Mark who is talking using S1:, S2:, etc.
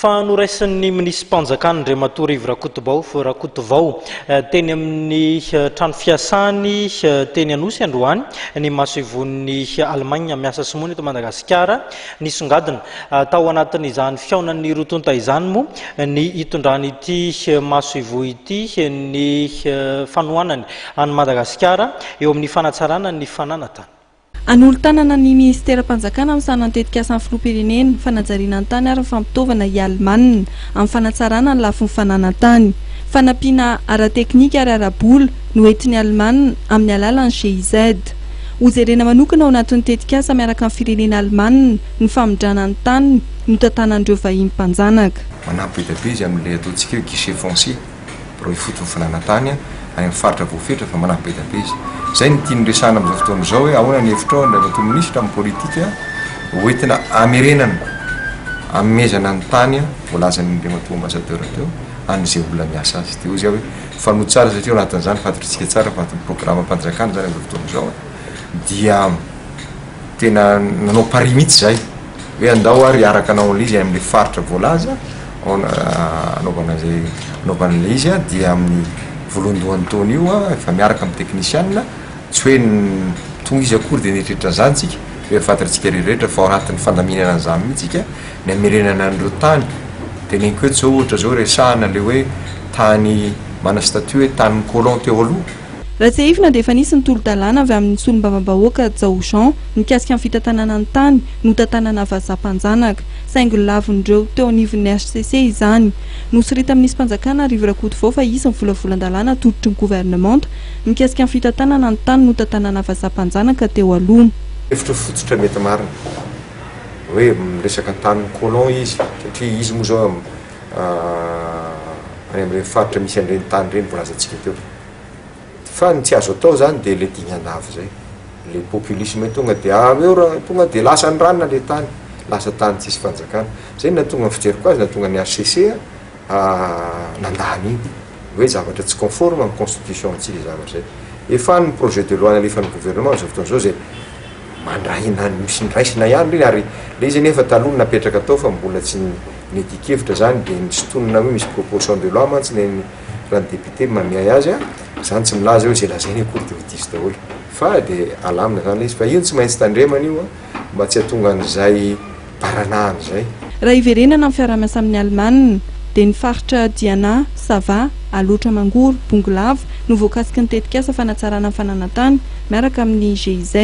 S1: Fanoraisan'ny minisy mpanjakana Andriamatoa Rakotovao teny amin'ny trano fiasany teny Anosy androany ny masoivon'ny Allemagne miasa simony eto Madagasikara nisongadina tao anatin'izany fiaonan'ny rotonta izany moa ny itondrany ity masoivo ity ny fanohanany any Madagasikara eo amin'ny fanatsarana ny fananatany.
S2: An'olo-tanana ny ministera-mpanjakana amin'ny sanantetika asan'ny filoham-pirenena fanajariana ny tany ary fampitaovana i Alemanina amin'ny fanatsarana ny lafin'ny fananantany. Fanampiana ara-teknika ary ara-bola no entin'ny Alemanina amin'ny alalan'ny GIZ. Hojerena manokana ao anatin'ny tetika asa miaraka amin'ny firenena Alemanina ny famindrana ny tany no tantanan'ireo vahiny mpanjanaka.
S3: Manampy be izy amin'ilay ataontsika hoe guichet foncier pro ifotony fananantany any amin'ny faritra voafetra fa manampy be izy. Zay ny tiany resahana amin'izao fotoana izao hoe ahoana ny hevitra ao Andriamatoa minisitra amin'ny politika hoentina amerenana amezana ny tany voalazan'ny Andriamatoa ambassadeur teo an'izay olona miasa azy. Dia hoy hoe fanohy tsara satria anatin'izany fantatritsika tsara fa programme mpanjakana zany amin'izao fotoana izao dia tena nanao pari mihitsy zay hoe andao ary araka anao an'ilay izy amin'ilay faritra voalaza anaovan'ilay izy dia amin'ny voalohandohan'ny taona io efa miaraka amin'ny teknisianina tsy hoe tonga izy akory dia netrehitra zany tsika hoe fantatritsika rehetrarehetra fa ao anatin'ny fandaminana an'izany mihitsika ny amerenana an'ireo tany dia neniko eto zao ohatra zao resahana le hoe tany mana statut hoe tanin'ny colon teo aloha.
S2: Ratsehifina dia efa nisy ny tolo-dalàna avy amin'ny solombavam-bahoaka Zao Jean mikasika amin'ny fitantanana ny tany no tantanana vazaha-mpanjanaka saingy lavin'ireo teo anivon'ny HCC izany. Nosorita amin'ny mpanjakana Arivo Rakotovao fa isy ny volavolan-dalàna tolotry ny gouvernemanta mikasika amin'ny fitantanana ny tany no tantanana vazaha-mpanjanaka teo aloha.
S3: Hevitra fototra mety marina hoe miresaka tanin'ny colon izy satria izy moa zao any amin'ireny faritra misy an'ireny tany ireny voalazantsika teo. Fa ny tsy azo atao zany dia le dingan-dava zay le populisme tonga dia tonga dia lasa ny ranona le tany lasa tany tsisy fanjakana zay natonga ny fijeriko azy natonga ny HCC nandany iny hoe zavatra tsy conforme amin'ny constitution tsy le zavatra zay efa ny projet de loi nalefan'ny gouvernement zao fotoana zao zay mandrahina misy niraisina ihany reny ary le izy nefa taloha napetraka atao fa mbola tsy nedikevitra zany dia nisotonina hoe misy proposition de loi mantsy ny raha député mamiay azy zany tsy milaza hoe zay lazainy akory dia ho diso daholo fa dia alamina zany le izy fa io tsy maintsy tandremana io mba tsy hahatonga an'izay baranahany zay.
S2: Raha iverenana amin'ny fiaraha-miasa amin'ny Alemanina dia ny faritra Diana, Sava, Alotra Mangoro, Bongolava no voakasiky ny tetika asa fanatsarana ny fananantany miaraka amin'ny GIZ.